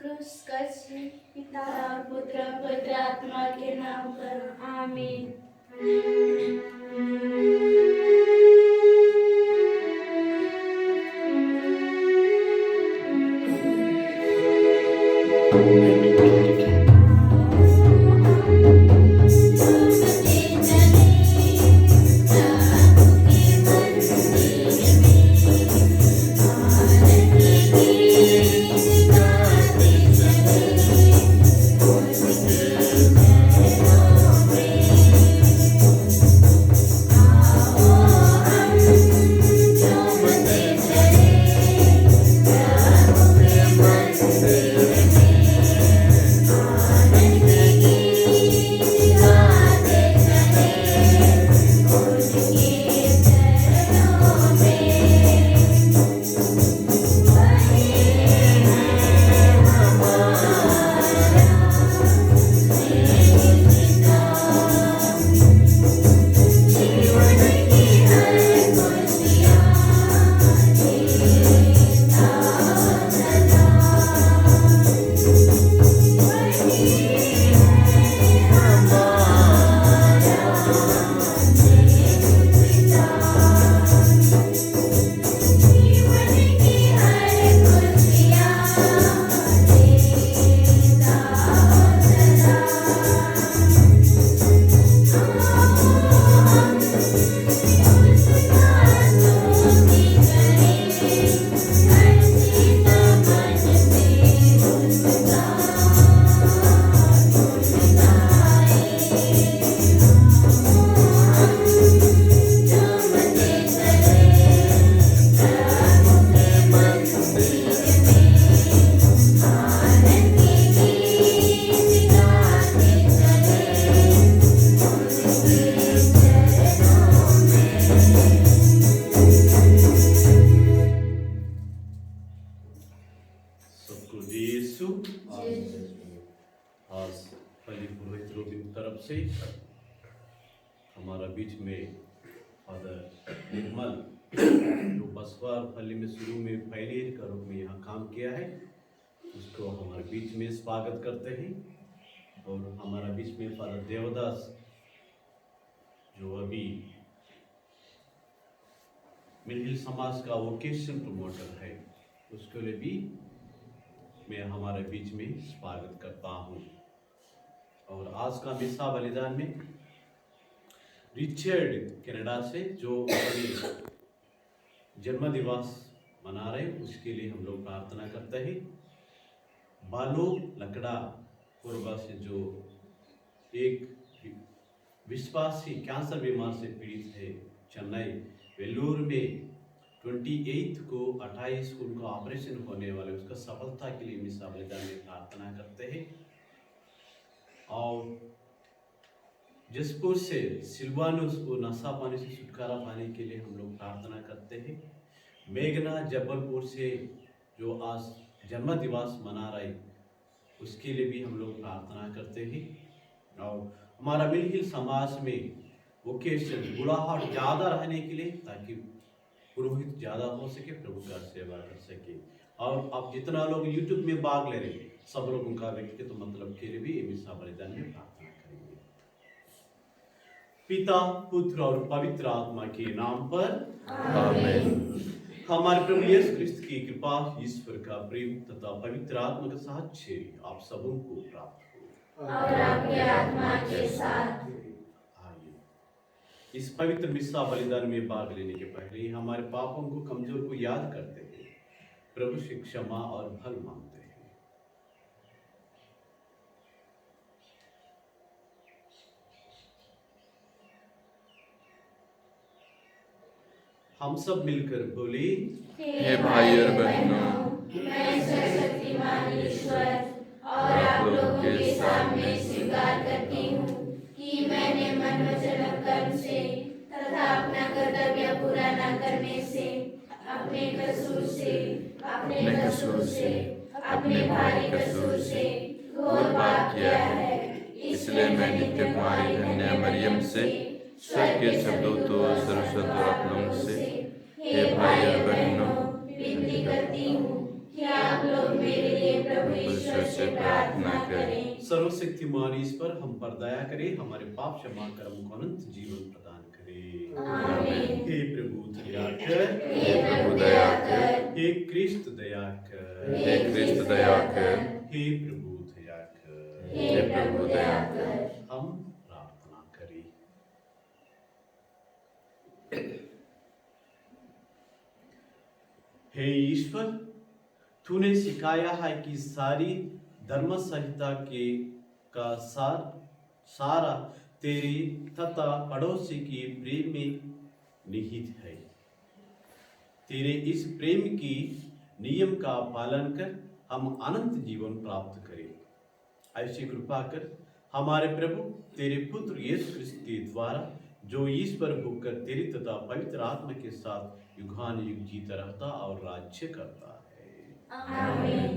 क्रूस पिता और पुत्र पवित्र आत्मा के नाम पर आमीन। से हमारा बीच में फादर निर्मल जो बसवा फली में शुरू में पहले का रूप में यहाँ काम किया है, उसको हमारे बीच में स्वागत करते हैं। और हमारा बीच में फादर देवदास जो अभी मिडिल समाज का वोकेशन प्रमोटर है, उसके लिए भी मैं हमारे बीच में स्वागत करता हूँ। और आज का मिसा बलिदान में रिचर्ड कनाडा से जो अपने जन्म दिवस मना रहे, उसके लिए हम लोग प्रार्थना करते हैं। बालू लकड़ा कोरबा से जो एक विश्वासी कैंसर बीमार से पीड़ित है, चेन्नई वेल्लूर में 28 को 28 को उनका ऑपरेशन होने वाले, उसका सफलता के लिए मिसा बलिदान में प्रार्थना करते हैं। और जसपुर से सिल्वानुस को नशा पानी से छुटकारा पाने के लिए हम लोग प्रार्थना करते हैं। मेघना जबलपुर से जो आज जन्म दिवस मना रहे, उसके लिए भी हम लोग प्रार्थना करते हैं। और हमारा मिलहिल समाज में वोकेशन बुलाहट ज़्यादा रहने के लिए, ताकि पुरोहित ज़्यादा हो सके, प्रभु का सेवा कर सके। और अब जितना लोग यूट्यूब में भाग ले रहे, सब लोग उनका व्यक्तिगत तो मतलब के लिए भी मिसा बलिदान में प्रार्थना करेंगे। पिता पुत्र और पवित्र आत्मा के नाम पर आमीन। हमारे प्रभु यीशु क्रिस्त की कृपा, ईश्वर का प्रेम तथा पवित्र आत्मा का साहचर्य आप सबों को प्राप्त हो और आपके आत्मा के साथ। आइए इस पवित्र मिसा बलिदान में भाग लेने के पहले हमारे पापों को, कमजोर को याद करते हुए प्रभु से क्षमा और भल मांगते हैं। हम सब मिलकर बोले, हे भाई और बहनों, मैं सर्वशक्तिमान ईश्वर और आप लोगों के सामने स्वीकार करती हूँ कि मैंने मन वचन और कर्म से तथा अपना कर्तव्य पूरा न करने से, अपने कसूर से, अपने भारी कसूर से घोर पाप किया है। इसलिए मैं नित्य कुमारी कन्या मरियम से, स्वर्ग के शब्दों सरस्वत और आप लोगों से, हे भाई और बहनों, विनती करती हूँ कि आप लोग मेरे लिए प्रभु ईश्वर से प्रार्थना करें। सर्वशक्तिमान ईश्वर हम पर दया करे, हमारे पाप क्षमा कर, हमको अनंत जीवन प्रदान करे। आमीन। हे प्रभु दया कर, हे प्रभु दया कर, हे क्रिस्त दया कर, हे क्रिस्त दया कर, हे प्रभु दया कर, हे प्रभु दया कर। हम प्रार्थना करें। हे ईश्वर, तूने सिखाया है कि सारी धर्म संहिता के का सारा तेरी तथा पड़ोसी की प्रेम में निहित है। तेरे इस प्रेम की नियम का पालन कर हम अनंत जीवन प्राप्त करें। ऐसी कृपा कर हमारे प्रभु तेरे पुत्र यीशु क्रिस्त के द्वारा, जो ईश्वर होकर तेरी तथा पवित्र आत्मा के साथ युगान युग जीता रहता और राज्य करता है। आमीन।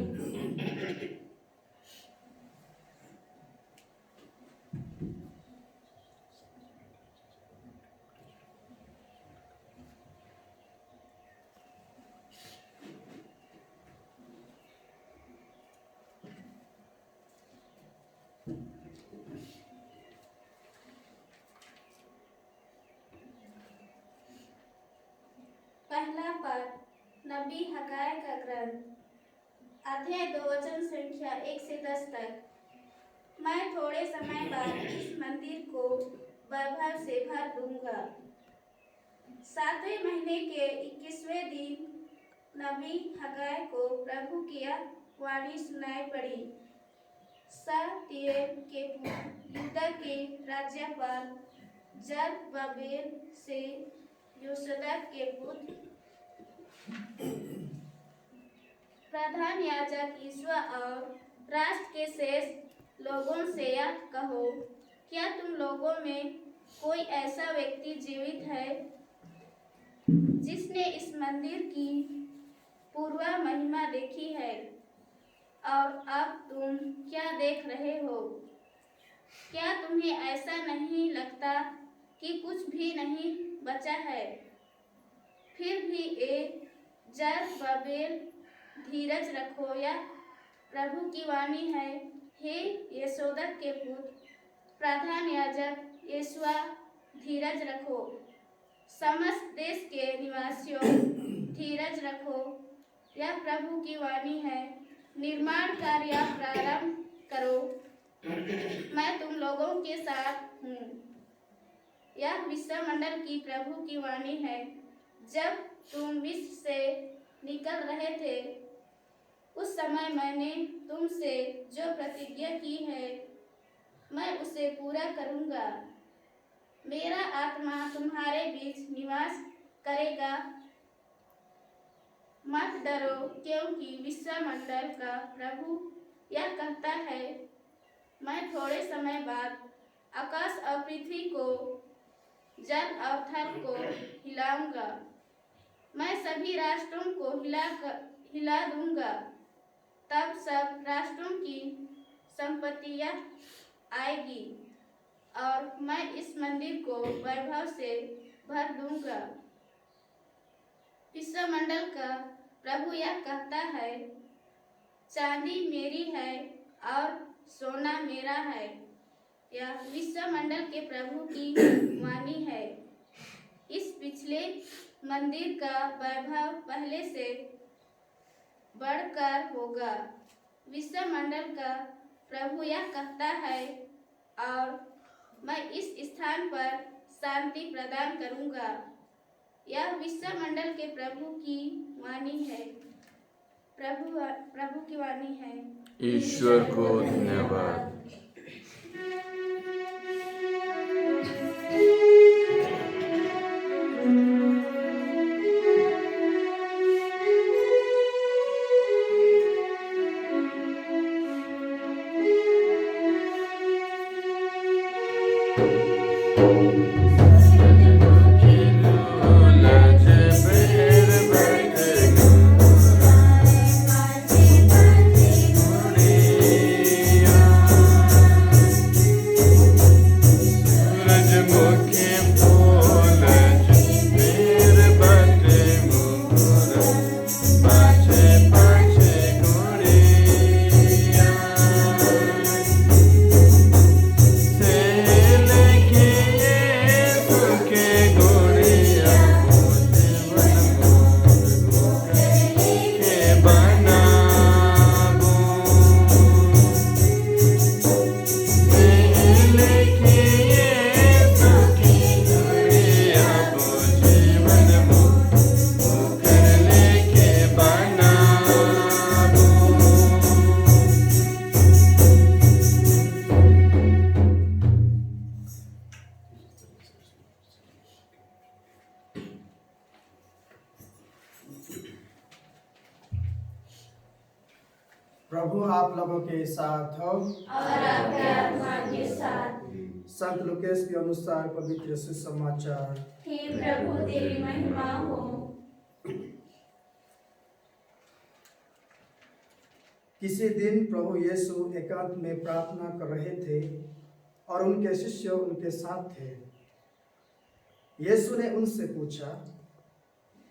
पहला पाठ नबी हगाय का ग्रंथ, अध्याय 2 वचन संख्या 1 से 10 तक। मैं थोड़े समय बाद इस मंदिर को वैभव से भर दूंगा। 7वें महीने के 21वें दिन नबी हगाय को प्रभु की यह वाणी सुनाई पड़ी। सातियेल के युद्ध के राज्यपाल जरुब्बाबेल से योशदाक के पुत्र प्रधान याजक यीशुआ और राष्ट्र के शेष लोगों से यह कहो, क्या तुम लोगों में कोई ऐसा व्यक्ति जीवित है जिसने इस मंदिर की पूर्व महिमा देखी है? और अब तुम क्या देख रहे हो? क्या तुम्हें ऐसा नहीं लगता कि कुछ भी नहीं बचा है? फिर भी जरुब्बाबेल, धीरज रखो, यह प्रभु की वाणी है। हे योशदाक के पुत्र प्रधान याजक यीशुआ, धीरज रखो। समस्त देश के निवासियों, धीरज रखो, यह प्रभु की वाणी है। निर्माण कार्य प्रारंभ करो, मैं तुम लोगों के साथ हूँ। यह विश्वमंडल की प्रभु की वाणी है। जब तुम मिस्र से निकल रहे थे, उस समय मैंने तुमसे जो प्रतिज्ञा की है, मैं उसे पूरा करूँगा। मेरा आत्मा तुम्हारे बीच निवास करेगा। मत डरो, क्योंकि विश्वमंडल का प्रभु यह कहता है, मैं थोड़े समय बाद आकाश और पृथ्वी को, जल और थल को हिलाऊंगा। मैं सभी राष्ट्रों को हिला दूंगा। तब सब राष्ट्रों की संपत्तियां आएगी और मैं इस मंदिर को वैभव से भर दूंगा। विश्वमंडल का प्रभु यह कहता है, चांदी मेरी है और सोना मेरा है। यह विश्वमंडल के प्रभु की वाणी है। इस पिछले मंदिर का वैभव पहले से बढ़कर होगा। विश्वमंडल का प्रभु यह कहता है, और मैं इस स्थान पर शांति प्रदान करूंगा। यह विश्वमंडल के प्रभु की वाणी है। प्रभु की वाणी है। ईश्वर को धन्यवाद। प्रभु आप लोगों के साथ हो। और आपके आत्मा के साथ। संत लुकेस के अनुसार पवित्र सुसमाचार। हे प्रभु तेरी महिमा हो। किसी दिन प्रभु यीशु एकांत में प्रार्थना कर रहे थे और उनके शिष्य उनके साथ थे। यीशु ने उनसे पूछा,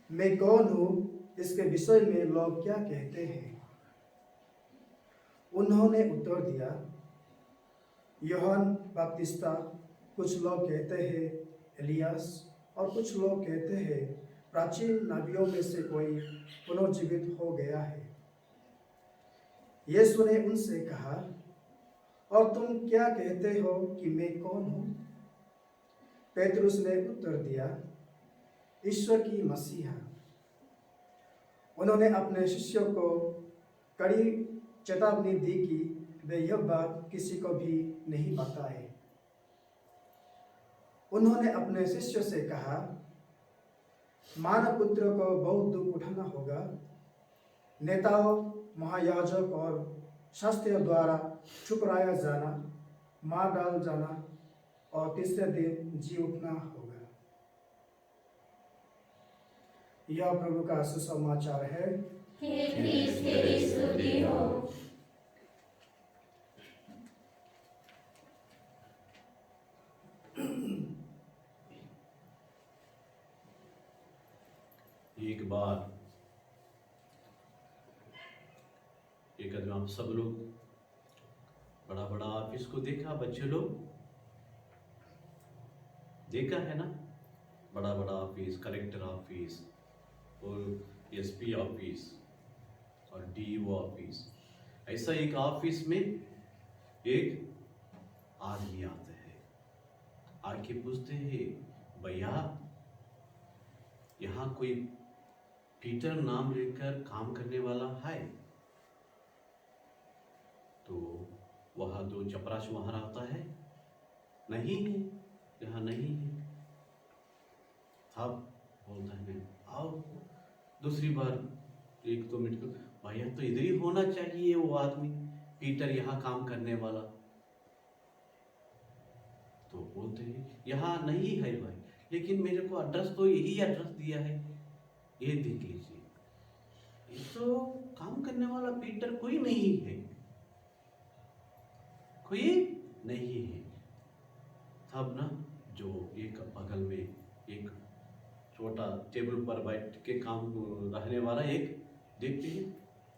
मैं कौन हूँ, इसके विषय में लोग क्या कहते हैं? उन्होंने उत्तर दिया, यूहन्ना बपतिस्ता, कुछ लोग कहते हैं एलियास और कुछ लोग कहते हैं प्राचीन नबियों में से कोई पुनर्जीवित हो गया है। यीशु ने उनसे कहा, और तुम क्या कहते हो कि मैं कौन हूँ? पेतरुस ने उत्तर दिया, ईश्वर की मसीहा। उन्होंने अपने शिष्यों को कड़ी चेतावनी दी कि वे यह बात किसी को भी नहीं बताए। उन्होंने अपने शिष्यों से कहा, मानव पुत्र को बहुत दुख उठाना होगा, नेताओं, महायाजक और शास्त्रियों द्वारा ठुकराया जाना, मार डाल जाना और तीसरे दिन जी उठना होगा। यह प्रभु का सुसमाचार है। हे ख्रीस्त तेरी स्तुति हो। एक बार एक आदमी, आप सब लोग बड़ा बड़ा ऑफिस को देखा, बच्चे लोग देखा है ना, बड़ा बड़ा ऑफिस, कलेक्टर ऑफिस और एसपी ऑफिस और डीओ ऑफिस। ऐसा एक ऑफिस में एक आदमी आता है, आके पूछते हैं, भैया यहाँ कोई पीटर नाम लेकर काम करने वाला है? तो वह दो चपरास वहां रहता है, नहीं है, यहाँ नहीं है। तब बोलता है, आओ दूसरी बार, 1-2 मिनट को, भैया तो इधर ही होना चाहिए वो आदमी, पीटर यहाँ काम करने वाला। तो बोलते हैं, यहाँ नहीं है भाई, लेकिन मेरे को एड्रेस तो यही एड्रेस दिया है, ये देख लीजिए, ये तो काम करने वाला पीटर कोई नहीं है, कोई नहीं है। तब ना जो एक बगल में एक छोटा टेबल पर बैठ के काम रहने वाला एक देखते हैं,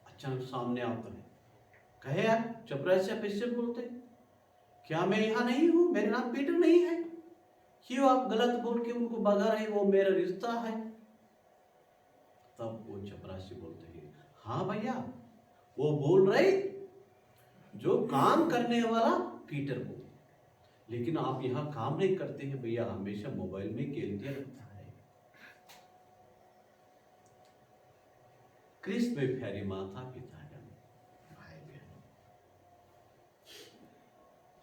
अचानक सामने आता है, कहे यार चपरासी से पैसे बोलते, क्या मैं यहाँ नहीं हूँ, मेरा नाम पीटर नहीं है, क्यों आप गलत बोल के उनको भगा रहे, वो मेरा रिश्ता है। तब वो चपरासी बोलते हैं, हाँ भैया वो बोल रहे जो काम करने वाला पीटर को, लेकिन आप यहाँ काम नहीं करते हैं भैया, हमेशा मोबाइल में खेलते रहता है। क्रिस्त में प्यारे माता पिता भाई बहन,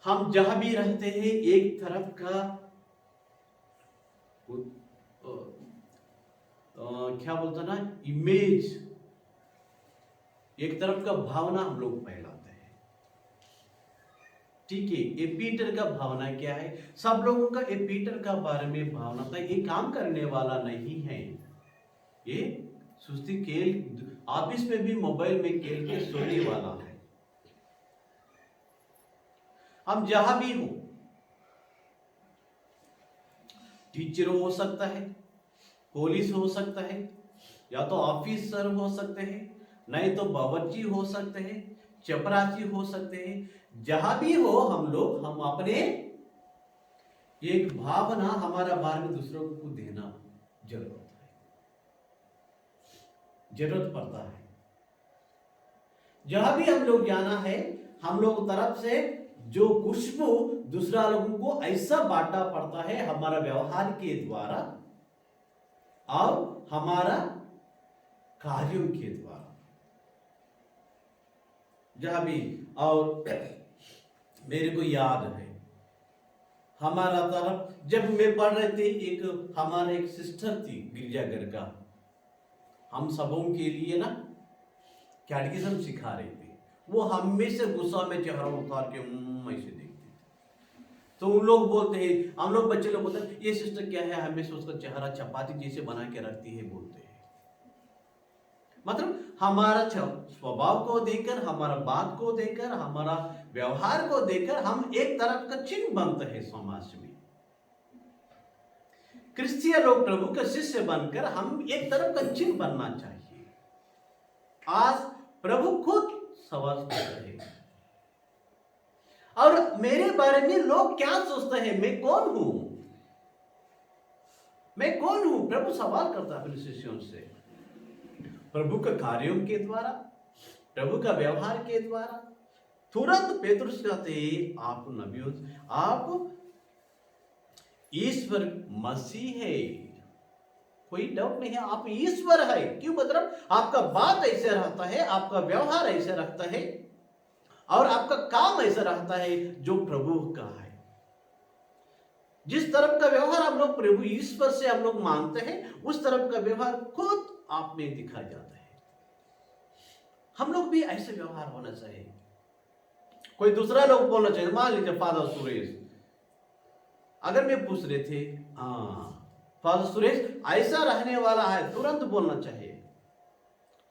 हम जहां भी रहते हैं, एक तरफ का क्या बोलता ना, इमेज, एक तरफ का भावना हम लोग फैलाते हैं। ठीक है, ये पीटर का भावना क्या है, सब लोगों का ये पीटर का बारे में भावना था, ये काम करने वाला नहीं है, ये सुस्ती खेल, ऑफिस में भी मोबाइल में खेल के सोने वाला है। हम जहां भी हो, टीचर हो सकता है, पुलिस हो सकता है, या तो ऑफिसर हो सकते हैं, नहीं तो बावर्ची हो सकते हैं, चपरासी हो सकते हैं। जहां भी हो हम लोग, हम अपने एक भावना हमारा बारे में दूसरों को देना जरूरत पड़ता है। जहां भी हम लोग जाना है, हम लोग तरफ से जो खुशबू दूसरा लोगों को ऐसा बांटा पड़ता है, हमारा व्यवहार के द्वारा और हमारा कार्यों के द्वारा, जहां भी। और मेरे को याद है, हमारा तरफ जब मैं पढ़ रहे थे, एक हमारा एक सिस्टर थी गिरजाघर का, हम सबों के लिए ना कैटेकिज्म सिखा रहे थे। वो हमेशा गुस्सा में चेहरा उतार के ऐसे देखते थे। तो उन लोग बोलते हैं, हम लोग बच्चे लोग बोलते हैं, ये सिस्टर क्या है, हमेशा उसका चेहरा चपाती जैसे बना के रखती है, बोलते हैं। मतलब हमारा स्वभाव को देखकर, हमारा बात को देखकर, हमारा व्यवहार को देखकर हम एक तरफ का चिन्ह बनते हैं समाज में। क्रिश्चियन लोग प्रभु का शिष्य बनकर हम एक तरफ का चिन्ह बनना चाहिए। आज प्रभु खुद सवाल कर रहे हैं, और मेरे बारे में लोग क्या सोचते हैं, मैं कौन हूं, मैं कौन हूं? प्रभु सवाल करता है अपने शिष्यों से। प्रभु के कार्यों के द्वारा, प्रभु का व्यवहार के द्वारा तुरंत पेतरुस कहते हैं, आप नबी हो, आप ईश्वर मसीह है, कोई डाउट नहीं है, आप ईश्वर है। क्यों? मतलब आपका बात ऐसे रहता है, आपका व्यवहार ऐसे रखता है, और आपका काम ऐसा रहता है जो प्रभु का है। जिस तरफ का व्यवहार हम लोग प्रभु ईश्वर से हम लोग मानते हैं, उस तरफ का व्यवहार खुद आप में दिखा जाता है। हम लोग भी ऐसे व्यवहार होना चाहिए। कोई दूसरा लोग बोलना चाहिए, मान लीजिए फादर सुरेश, अगर मैं पूछ रहे थे, फादर सुरेश ऐसा रहने वाला है, तुरंत बोलना चाहिए।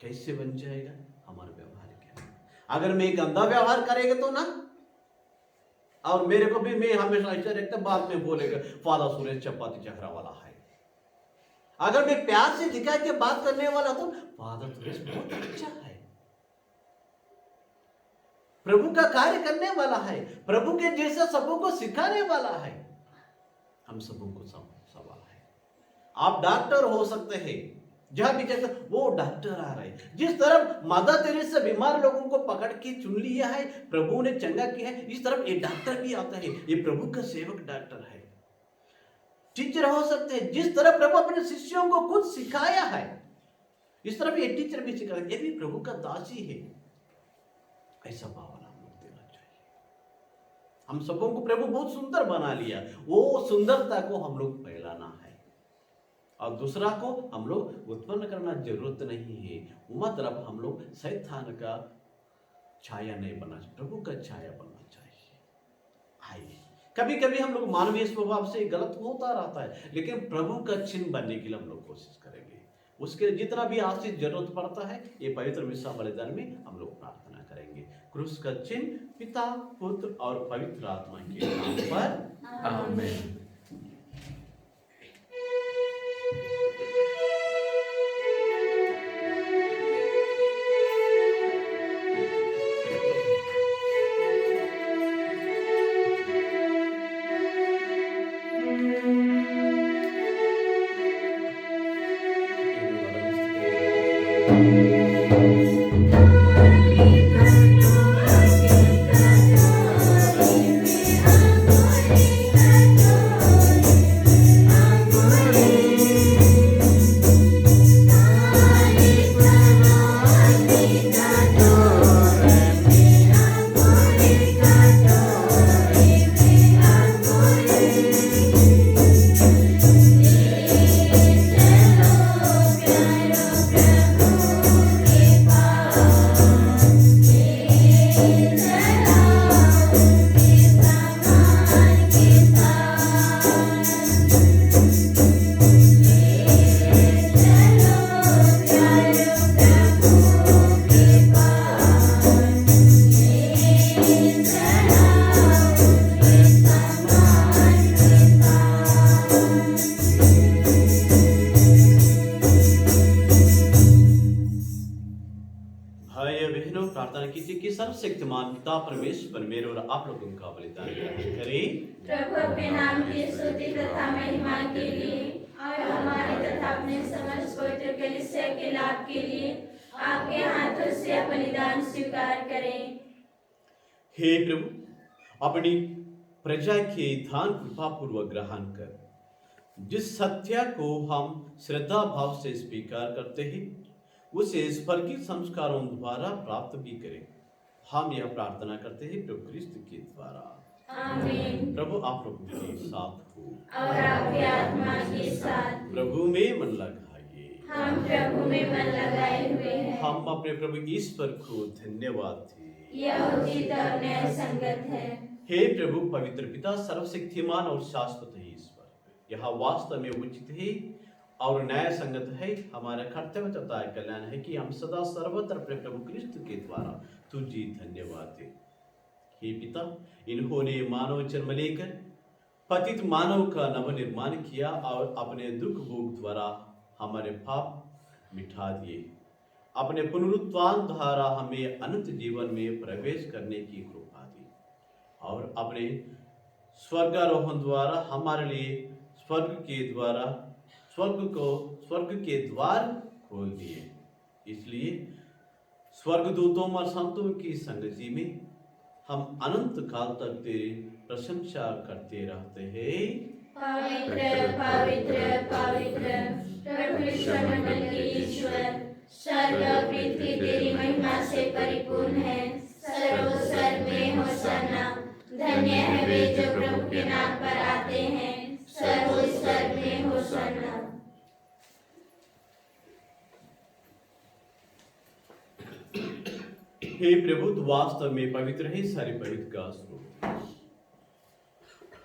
कैसे बन जाएगा? हमारा व्यवहार क्या है? अगर मैं गंदा व्यवहार करेगा तो ना, और मेरे को भी, मैं हमेशा ऐसा रखता, बाद में बोलेगा फादर सुरेश चपाती चेहरा वाला है। अगर मैं प्यार से दिखा के बात करने वाला तो फादर सुरेश बहुत अच्छा है, प्रभु का कार्य करने वाला है, प्रभु के जैसा सबों को सिखाने वाला है। हम सबों को सवाल है। आप डॉक्टर हो सकते हैं, जहां भी जाकर वो डॉक्टर आ रहे हैं। जिस तरफ मदर तेरेसा बीमार लोगों को पकड़ के चुन लिया है, प्रभु ने चंगा किया है, इस तरफ ये डॉक्टर भी आता है, ये प्रभु का सेवक डॉक्टर है। टीचर हो सकते हैं, जिस तरह प्रभु अपने शिष्यों को खुद सिखाया है, इस तरफ ये टीचर भी सिखा, ये भी प्रभु का दासी है। ऐसा भावना हम लोग देना चाहिए। हम सबों को प्रभु बहुत सुंदर बना लिया, वो सुंदरता को हम लोग फैलाना है, और दूसरा को हम लोग उत्पन्न करना जरूरत नहीं है। मतलब हम लोग शैतान का छाया नहीं बनना चाहिए, प्रभु का छाया बनना चाहिए। आइए, कभी कभी हम लोग मानवीय स्वभाव से गलत होता रहता है, लेकिन प्रभु का चिन्ह बनने के लिए हम लोग कोशिश करेंगे। उसके जितना भी आशीष जरूरत पड़ता है, ये पवित्र मिस्सा बलिदान में हम लोग प्रार्थना करेंगे। क्रूस का चिन्ह पिता, पुत्र और पवित्र आत्मा के नाम पर आमीन। सर्वशक्तिमान पिता परमेश्वर मेरे और आप लोगों का बलिदान ग्रहण करें। प्रभु अपने नाम की स्तुति तथा महिमा के लिए और हमारे तथा अपने समस्त पवित्र कलीसिया के लाभ के लिए आपके हाथों से बलिदान स्वीकार करें। हे प्रभु, अपनी प्रजा के दान कृपा पूर्वक ग्रहण कर, जिस सत्य को हम श्रद्धा भाव से स्वीकार करते हैं, उसे स्वर्गीय संस्कारों द्वारा प्राप्त भी करें। हम यह प्रार्थना करते हैं प्रभु क्रिस्त के द्वारा, आमीन। प्रभु आप लोगों के साथ हो और आपके आत्मा के साथ। प्रभु में मन लगाइए। हम प्रभु में मन लगाए हुए हैं। हम अपने प्रभु ईश्वर को धन्यवाद दें। यह उचित और न्याय संगत है। हे प्रभु पवित्र पिता सर्वशक्तिमान और शाश्वत है ईश्वर, यह वास्तव में उचित है और न्याय संगत है। हमारा कर्तव्य तथा कल्याण है कि हम सदा सर्वत्र अपने प्रभु क्रिस्त के द्वारा तुझे धन्यवाद दें। हे पिता, इन्होंने मानव जन्म लेकर पतित मानव का नवनिर्माण किया और अपने दुख भोग द्वारा हमारे पाप मिटा दिए। अपने पुनरुत्थान द्वारा हमें अनंत जीवन में प्रवेश करने की कृपा दी और अपने स्वर्गारोहण द्वारा हमारे लिए स्वर्ग के द्वार खोल दिए। इसलिए स्वर्गदूतों और संतों की संगति में हम अनंत काल तक तेरी प्रशंसा करते रहते हैं। पवित्र पवित्र पवित्र प्रभु ईश्वर के ईश्वर, स्वर्ग और पृथ्वी तेरी महिमा से परिपूर्ण है। सर्वोस्वर्ग में होशाना। धन्य है वे जो प्रभु के नाम पर आते हैं। सर्वोस्वर्ग में होशाना। हे प्रभु, तू वास्तव में पवित्र है, सारे पवित्र का स्वरूप।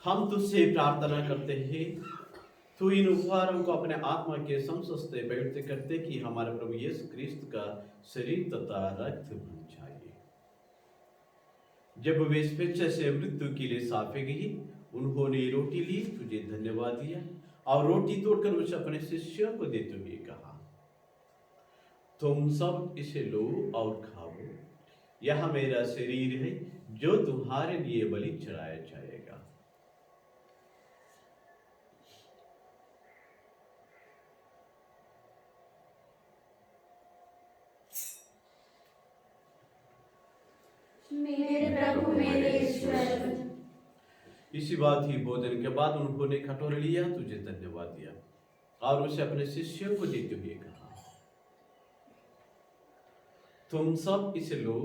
हम तुझसे प्रार्थना करते हैं, तू इन उपहारों को अपने आत्मा के समस्त पवित्र करते कि हमारे प्रभु यीशु क्रिस्त का शरीर तथा रक्त बन जाए। जब वे स्वेच्छा से मृत्यु के लिए सौंपे गई, उन्होंने रोटी ली, तुझे धन्यवाद दिया और रोटी तोड़कर उसे अपने शिष्यों को देते हुए कहा, तुम सब इसे लो और खाओ, यह मेरा शरीर है जो तुम्हारे लिए बलि चढ़ाया जाएगा। मेरे प्रभु मेरे ईश्वर। इसी बात ही भोजन के बाद उन्होंने कटोरा लिया, तुझे धन्यवाद दिया और उसे अपने शिष्यों को देते हुए कहा, तुम सब इसे लो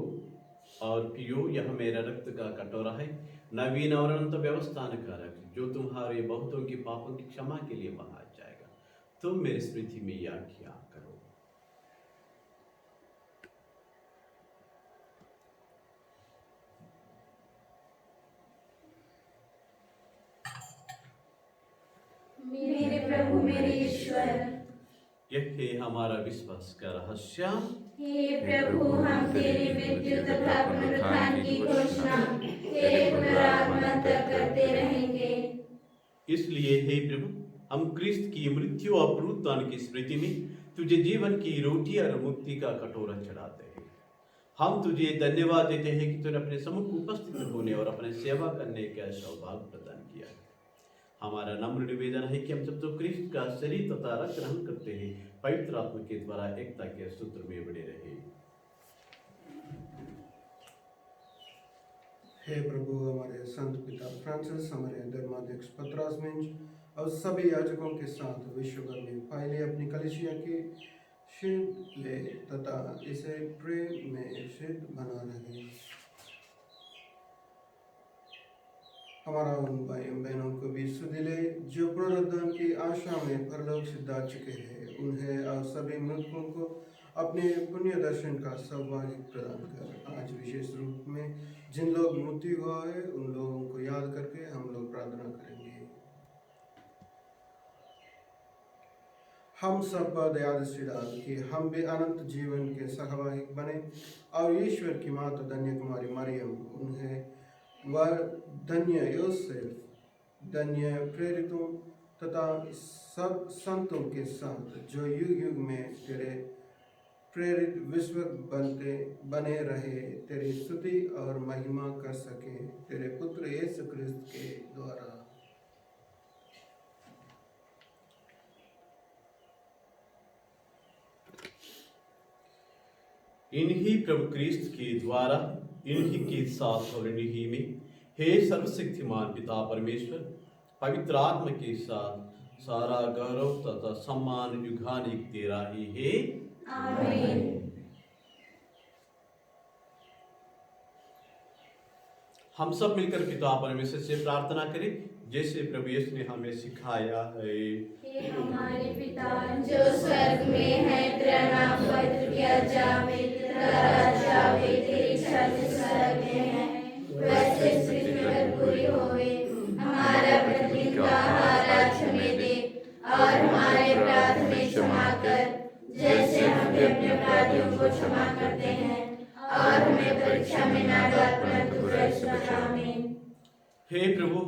और पियो, यह मेरा रक्त का कटोरा है, नवीन और अनंत व्यवस्था का रक्त, जो तुम्हारे बहुतों की पापों की क्षमा के लिए बहाया जाएगा। तुम मेरी स्मृति में यह किया करो। मेरे प्रभु मेरे ईश्वर। यह है हमारा विश्वास का रहस्य। हे प्रभु, हम तेरी मृत्यु तथा पुनरुत्थान की घोषणा तेरे पुनरागमन तक करते रहेंगे। इसलिए हे प्रभु, हम क्रिस्त की मृत्यु और पुनरुत्थान की स्मृति में तुझे जीवन की रोटी और मुक्ति का कटोरा चढ़ाते हैं। हम तुझे धन्यवाद देते हैं कि तूने अपने सम्मुख उपस्थित होने और अपने सेवा करने का सौभाग्य प्रदान किया। हमारा नम्र निवेदन है कि हम जब तो क्रिस्त का शरीर तथा रक्त ग्रहण करते हैं, पवित्र आत्मा के द्वारा एकता के सूत्र में बने रहे। हे प्रभु, हमारे संत पिता फ्रांसिस, हमारे धर्माध्यक्ष पतरस मिंज और सभी याजकों के साथ विश्वभर में फैले अपनी कलीसिया की शील ले तथा इसे प्रेम में सिद्ध बना रहे। हमारा उन भाई बहनों को भी सुधिले जो पुनरुत्थान की आशा में परलोक से जा चुके हैं, उन्हें और सभी मृतकों को अपने पुण्य दर्शन का सौभाग्य प्रदान कर। आज विशेष रूप में जिन लोग मृत्यु हुआ है, उन लोगों को याद करके हम लोग प्रार्थना करेंगे। हम सब पर दया दृष्टि डाल कि हम भी अनंत जीवन के सहभागी बने और ईश्वर की माता धन्य कुमारी मरियम, उन्हें वह धन्य योसेफ, धन्य प्रेरितों तथा सब संतों के साथ जो युग युग में तेरे प्रेरित विश्व बने रहे, तेरी स्तुति और महिमा कर सके, तेरे पुत्र यीशु क्रिस्त के द्वारा। इन्हीं प्रभु क्रिस्त के द्वारा, इन्हीं के साथ और इन्हीं में, हे सर्वशक्तिमान पिता परमेश्वर, पवित्र आत्मा के साथ सारा गौरव तथा सम्मान युगानिक तेरा ही है। आमीन। हम सब मिलकर पिता परमेश्वर से प्रार्थना करें, जैसे प्रभु यीशु ने हमें सिखाया है। हे हमारे पिता जो स्वर्ग में है, तेरा नाम पवित्र किया जावे, तेरा राज्य आवे, तेरी इच्छा जिस हे प्रभु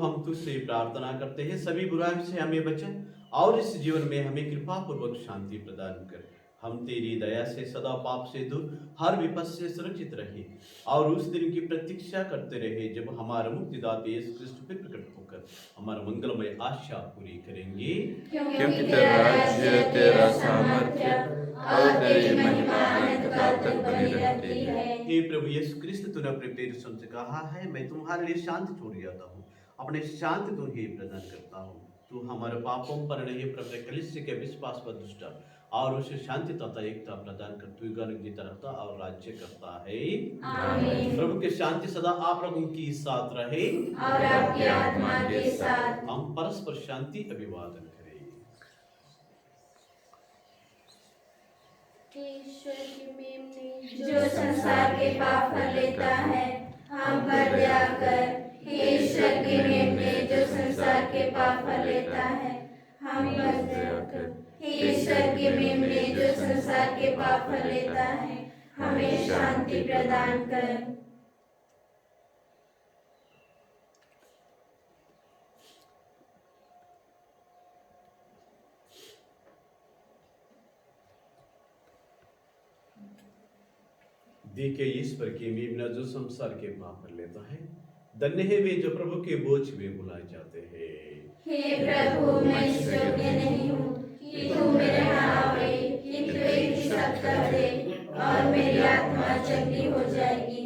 हम तुझसे प्रार्थना करते हैं, सभी बुराइयों से हमें बचा और इस जीवन में हमें कृपा पूर्वक शांति प्रदान कर। हम तेरी दया से सदा पाप से दूर, हर विपद से सुरक्षित रहे और उस दिन की प्रतीक्षा करते रहे जब हमारा मुक्तिदाता यीशु कृष्ण फिर प्रकट होकर हमारा मंगलमय आशा पूरी करेंगे। क्योंकि तेरा राज्य, तेरा सामर्थ्य और तेरी महिमा अनंत काल तक बनी रहती है। हे प्रभु यीशु क्रिस्त, तूने अपने प्रिय सुन से कहा है, मैं तुम्हारे लिए शांति छोड़ जाता हूँ, अपने शांति तुम्हें प्रदान करता हूँ। तू हमारे पापों पर नहीं पर अपने कलीसिया के विश्वास पर दृष्टा और उसे शांति तथा एकता प्रदान कर तू गण जीता रहता और राज्य करता है। आमीन। प्रभु की शांति सदा आप लोगों की साथ रहे और आपकी आत्मा के साथ। हम परस्पर शांति अभिवादन करें। ईश्वर की मेमने जो संसार के पाप हर लेता है, हम पर दया कर। हे ईश्वर की मेमने जो संसार के पाप हर लेता है, हम पर दया कर। हे ईश्वर की मेमने जो संसार के पाप हर लेता है, हमें शांति प्रदान कर। देखिए ईश्वर की मेमना जो संसार के पाप कर लेता है, धन्य है वे जो प्रभु के बोझ में बुलाए जाते हैं। हे प्रभु, मैं इस योग्य नहीं हूँ कि तू मेरे यहाँ आवे, किंतु एक ही शब्द कह दे और मेरी आत्मा चंगी हो जाएगी।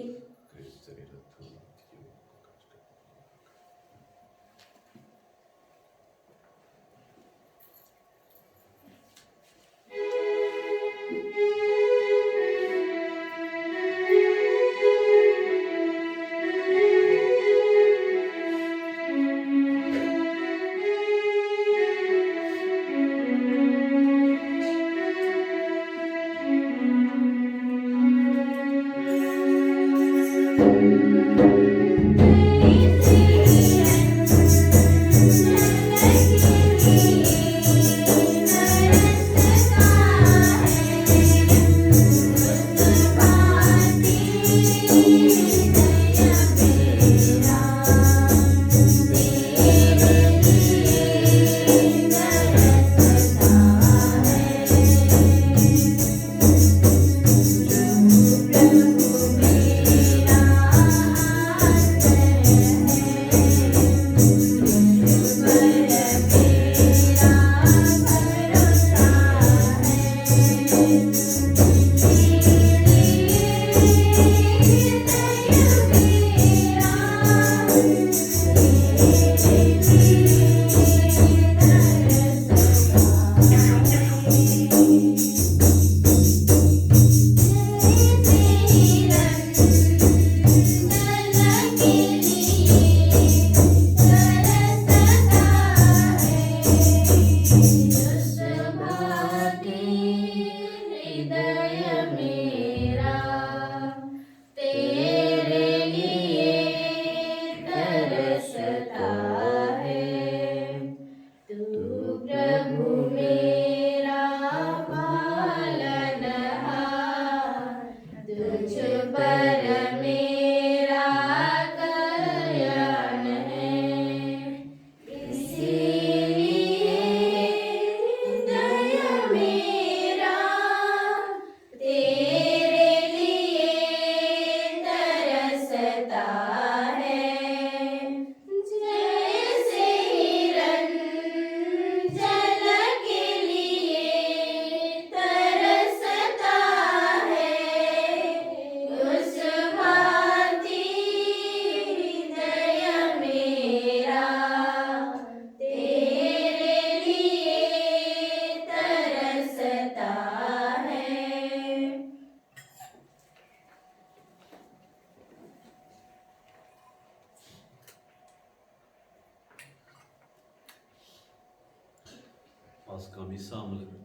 पास का मिसा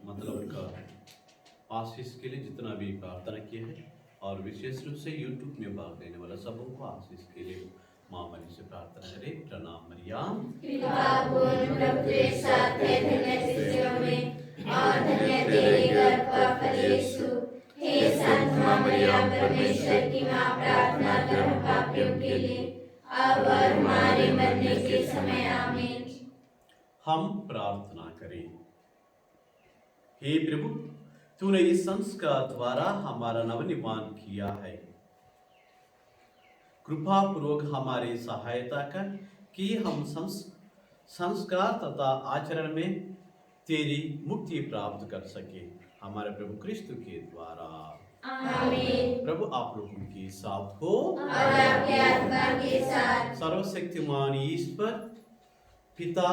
मतलब उनका आशीष के लिए जितना भी प्रार्थना किया है और विशेष रूप से यूट्यूब में भाग लेने वाला सबों को आशीष के लिए माँ मरी से प्रार्थना करें। प्रणाम मरियम, कृपा पूर्ण प्रभु तेरे साथ है, धन्य शिष्यों में और धन्य तेरे गर्भ का फल यीशु। हे संत माँ मरियम, ईश्वर की मां प्रार्थना कर हम पापियों के लिए अब और हमारे मरने के समय आमीन। हम प्रार्थना करें। हे प्रभु, तूने इस संस्कार द्वारा हमारा नवनिर्माण किया है। कृपा पूर्वक हमारी सहायता कर कि हम संस्कार तथा आचरण में तेरी मुक्ति प्राप्त कर सके, हमारे प्रभु क्रिस्तु के द्वारा। आमीन। प्रभु आप लोगों के साथ हो और आपके आत्मा के साथ। सर्वशक्तिमान ईश्वर पिता,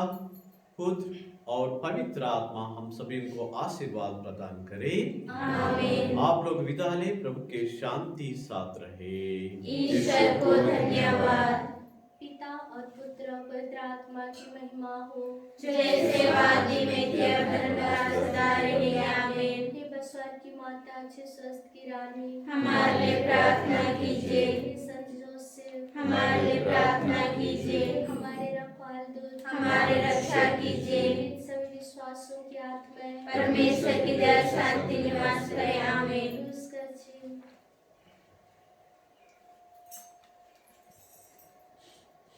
पुत्र और पवित्र आत्मा हम सभी को आशीर्वाद प्रदान करे। आमीन। आप लोग विदा ले, प्रभु के शांति साथ रहे। ईश्वर को धन्यवाद। पिता और पुत्र और पवित्र आत्मा की महिमा हो, जैसे वादी में थी अब धन्यवाद सदा रहे। आमीन। हे बसवर की माता, अच्छे स्वस्थ की रानी, हमारे लिए प्रार्थना कीजिए। हे संत जोसेफ, हमारे लिए प्रार्थना कीजिए। हमारे रखवाल दूत, हमारी रक्षा कीजिए। सभी विश्वासों की आत्माएं परमेश्वर की दया शांति निवास करे। आमीन।